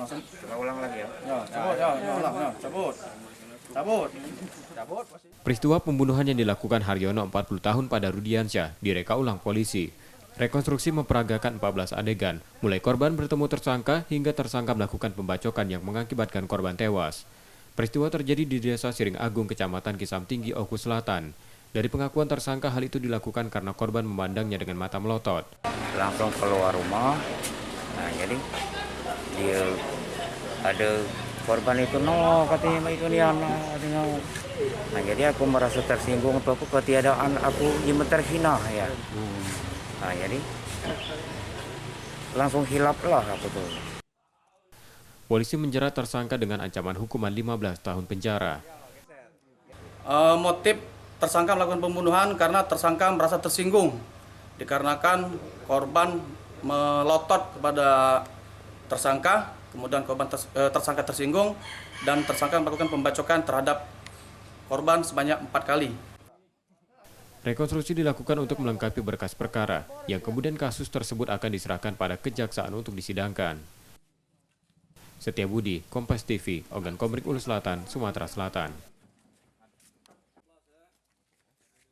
langsung Coba ulang lagi ya. ulang, cabut. Cabut. Peristiwa pembunuhan yang dilakukan Haryono 40 tahun pada Rudiansyah direka ulang polisi. Rekonstruksi memperagakan 14 adegan, mulai korban bertemu tersangka hingga tersangka melakukan pembacokan yang mengakibatkan korban tewas. Peristiwa terjadi di Desa Siring Agung, Kecamatan Kisam Tinggi, Oku Selatan. Dari pengakuan tersangka, hal itu dilakukan karena korban memandangnya dengan mata melotot. Langsung keluar rumah. Nah, jadi dia ada korban itu katanya itu dia katanya. Nah, jadi aku merasa tersinggung atau aku ketiadaan aku yang terhina ya. Nah, jadi langsung hilap lah aku tuh. Polisi menjerat tersangka dengan ancaman hukuman 15 tahun penjara. Motif tersangka melakukan pembunuhan karena tersangka merasa tersinggung dikarenakan korban melotot kepada tersangka, kemudian tersangka tersinggung dan tersangka melakukan pembacokan terhadap korban sebanyak 4 kali. Rekonstruksi dilakukan untuk melengkapi berkas perkara, yang kemudian kasus tersebut akan diserahkan pada kejaksaan untuk disidangkan. Setiabudi, Kompas TV, Ogan Komering Ulu Selatan, Sumatera Selatan.